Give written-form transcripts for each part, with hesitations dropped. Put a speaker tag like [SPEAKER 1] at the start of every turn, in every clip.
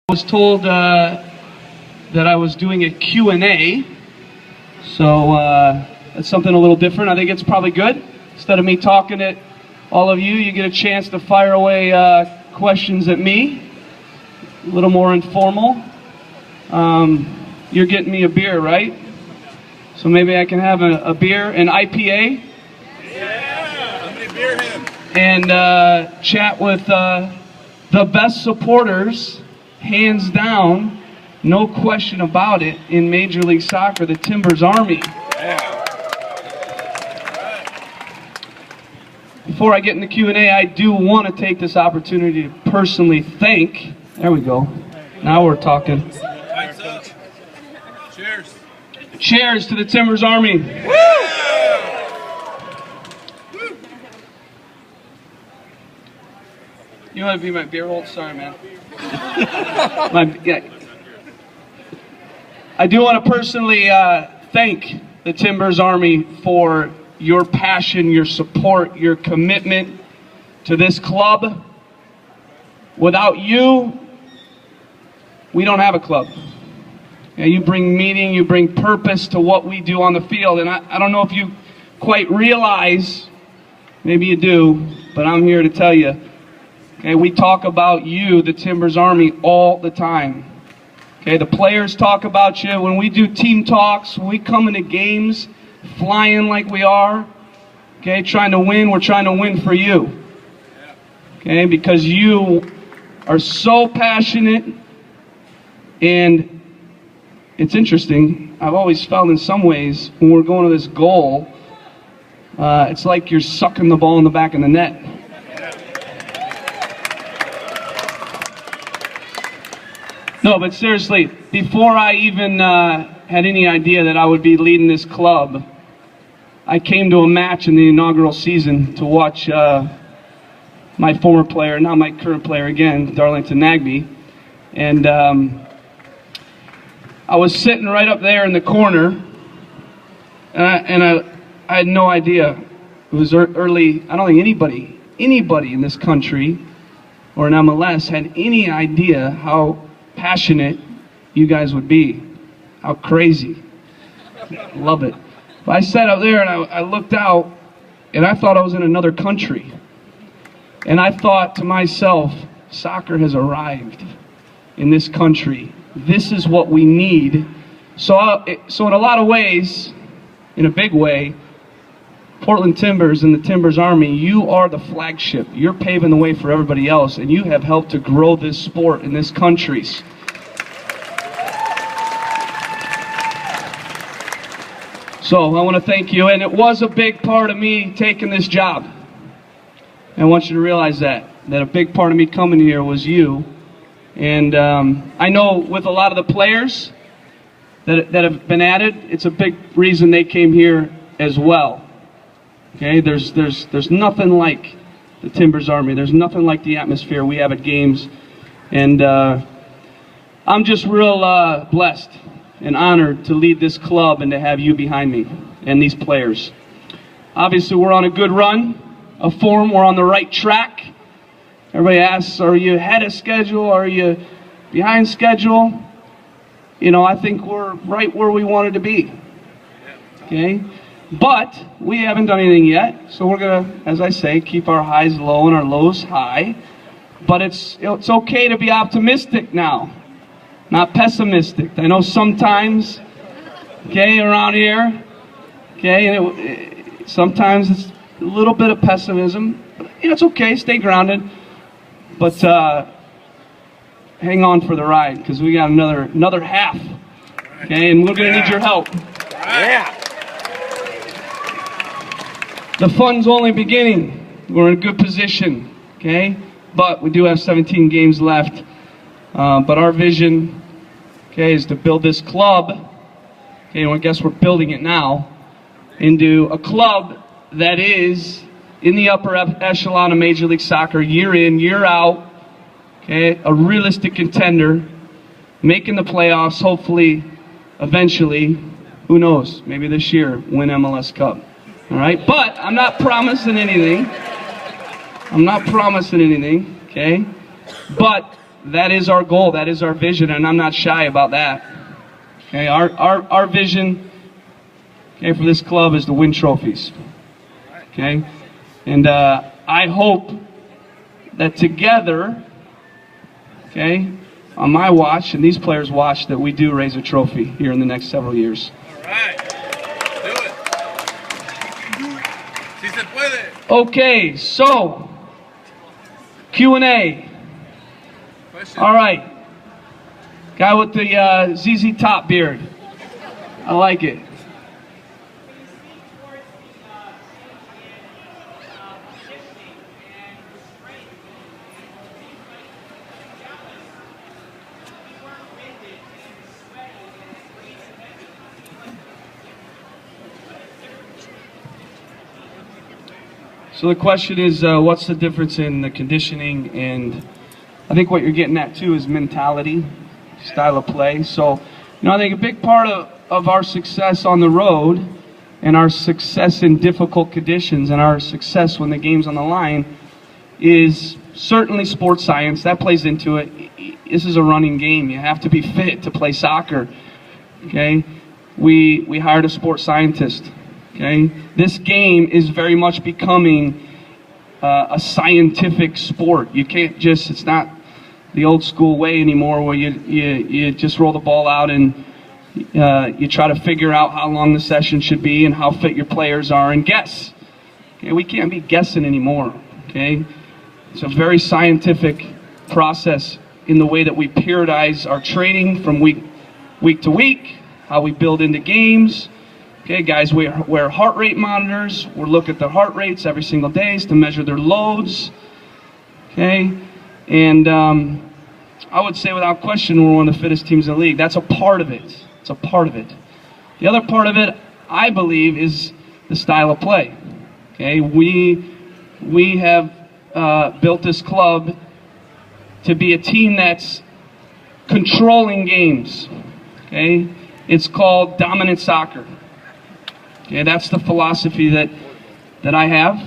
[SPEAKER 1] I was told that I was doing a Q&A, so that's something a little different. I think it's probably good. Instead of me talking at all of you, you get a chance to fire away questions at me, a little more informal. You're getting me a beer, right? So maybe I can have a beer, an IPA.
[SPEAKER 2] Yeah, I'm gonna beer him.
[SPEAKER 1] And chat with the best supporters, hands down, no question about it, in Major League Soccer, the Timbers Army.
[SPEAKER 2] Yeah.
[SPEAKER 1] Before I get into Q&A, I do want to take this opportunity to personally thank, there we go, now we're talking.
[SPEAKER 2] Lights up. Cheers.
[SPEAKER 1] Cheers to the Timbers Army.
[SPEAKER 2] Woo!
[SPEAKER 1] You want to be my beer hold? Sorry, man. I do want to personally thank the Timbers Army for your passion, your support, your commitment to this club. Without you, we don't have a club. You bring meaning, you bring purpose to what we do on the field. And I don't know if you quite realize, maybe you do, but I'm here to tell you. Okay, we talk about you, the Timbers Army, all the time. Okay, the players talk about you. When we do team talks, when we come into games, flying like we are, okay, trying to win, we're trying to win for you. Okay, because you are so passionate, and it's interesting. I've always felt in some ways when we're going to this goal, it's like you're sucking the ball in the back of the net. No, but seriously, before I even had any idea that I would be leading this club, I came to a match in the inaugural season to watch my former player, now my current player again, Darlington Nagby. And I was sitting right up there in the corner, and I had no idea. It was early. I don't think anybody in this country or in MLS had any idea how passionate you guys would be, how crazy. Love it. But I sat up there and I looked out and I thought I was in another country. And I thought to myself, soccer has arrived in this country. This is what we need. So in a lot of ways, in a big way, Portland Timbers and the Timbers Army, you are the flagship. You're paving the way for everybody else, and you have helped to grow this sport in this country. So I want to thank you, and it was a big part of me taking this job. And I want you to realize that a big part of me coming here was you. And I know with a lot of the players that have been added, it's a big reason they came here as well. Okay, there's nothing like the Timbers Army. There's nothing like the atmosphere we have at games. And I'm just real blessed and honored to lead this club and to have you behind me and these players. Obviously, we're on a good run of form. We're on the right track. Everybody asks, are you ahead of schedule? Are you behind schedule? You know, I think we're right where we wanted to be. Okay? But we haven't done anything yet, so we're going to, as I say, keep our highs low and our lows high. But it's okay to be optimistic now, not pessimistic. I know sometimes, okay, around here, okay, and sometimes it's a little bit of pessimism. But, you know, it's okay, stay grounded. But hang on for the ride, because we got another half, okay, and we're going to need your help.
[SPEAKER 2] Yeah.
[SPEAKER 1] The fun's only beginning. We're in a good position, okay? But we do have 17 games left. But our vision, okay, is to build this club, okay, and I guess we're building it now, into a club that is in the upper echelon of Major League Soccer, year in, year out, okay, a realistic contender, making the playoffs, hopefully, eventually, who knows, maybe this year, win MLS Cup. All right, but I'm not promising anything. Okay? But that is our goal, that is our vision, and I'm not shy about that. Okay, our vision, okay, for this club is to win trophies. Okay, and I hope that together, okay, on my watch and these players' watch, that we do raise a trophy here in the next several years.
[SPEAKER 2] All right. Do it. Si se puede.
[SPEAKER 1] Okay, so Q&A.
[SPEAKER 2] Question.
[SPEAKER 1] All right, guy with the ZZ Top beard. I like it. So the question is, what's the difference in the conditioning? And I think what you're getting at too is mentality, style of play. So, I think a big part of our success on the road and our success in difficult conditions and our success when the game's on the line is certainly sports science. That plays into it. This is a running game. You have to be fit to play soccer. Okay? We hired a sports scientist. Okay? This game is very much becoming a scientific sport. You can't just, it's not the old school way anymore where you just roll the ball out and you try to figure out how long the session should be and how fit your players are and guess. Okay? We can't be guessing anymore. Okay? It's a very scientific process in the way that we periodize our training from week to week, how we build into games. Okay, guys, we wear heart rate monitors. We look at their heart rates every single day to measure their loads. Okay, and I would say without question we're one of the fittest teams in the league. That's a part of it. It's a part of it. The other part of it, I believe, is the style of play. Okay, we have built this club to be a team that's controlling games. Okay, it's called dominant soccer. Okay, that's the philosophy that I have,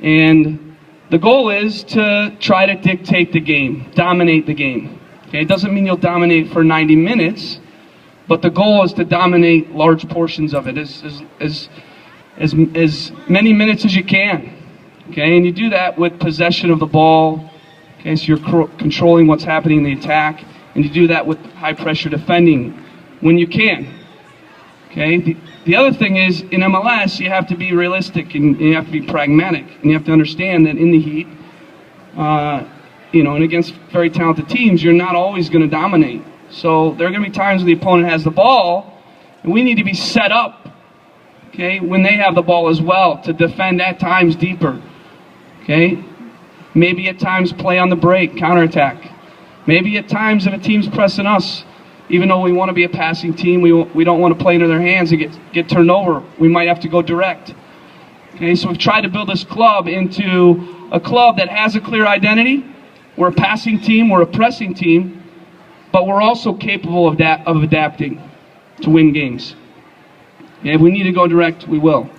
[SPEAKER 1] and the goal is to try to dictate the game, dominate the game. Okay, it doesn't mean you'll dominate for 90 minutes, but the goal is to dominate large portions of it, as many minutes as you can. Okay, and you do that with possession of the ball. Okay, so you're controlling what's happening in the attack, and you do that with high pressure defending when you can. Okay, the other thing is, in MLS, you have to be realistic and you have to be pragmatic, and you have to understand that in the heat, and against very talented teams, you're not always going to dominate. So there are going to be times when the opponent has the ball, and we need to be set up, okay, when they have the ball as well, to defend at times deeper. Okay, maybe at times play on the break, counterattack. Maybe at times if a team's pressing us, even though we want to be a passing team, we don't want to play into their hands and get turned over. We might have to go direct. Okay, so we've tried to build this club into a club that has a clear identity. We're a passing team, we're a pressing team, but we're also capable of adapting to win games. Okay, if we need to go direct, we will.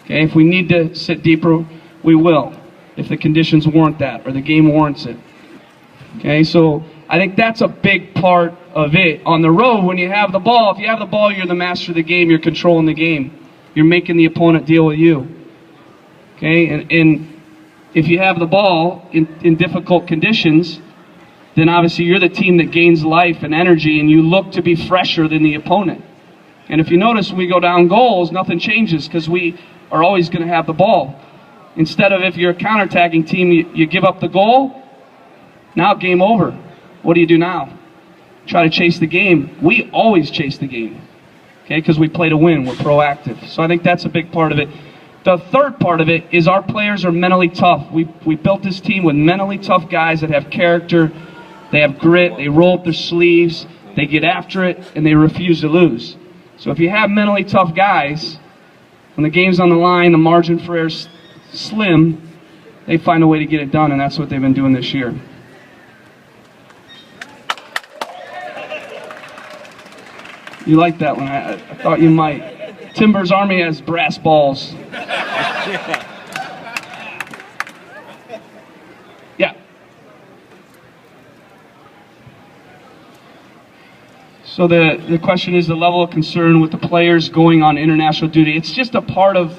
[SPEAKER 1] Okay, if we need to sit deeper, we will, if the conditions warrant that or the game warrants it. Okay, so I think that's a big part of it. On the road, when you have the ball, if you have the ball, you're the master of the game, you're controlling the game. You're making the opponent deal with you. Okay, and if you have the ball in difficult conditions, then obviously you're the team that gains life and energy, and you look to be fresher than the opponent. And if you notice, when we go down goals, nothing changes because we are always going to have the ball. Instead of, if you're a counterattacking team, you give up the goal, now game over. What do you do now? Try to chase the game. We always chase the game, okay, because we play to win. We're proactive. So I think that's a big part of it. The third part of it is our players are mentally tough. We built this team with mentally tough guys that have character, they have grit, they roll up their sleeves, they get after it, and they refuse to lose. So if you have mentally tough guys, when the game's on the line, the margin for error's slim, they find a way to get it done, and that's what they've been doing this year. You like that one? I thought you might. Timber's Army has brass balls. Yeah. So the question is the level of concern with the players going on international duty. It's just a part of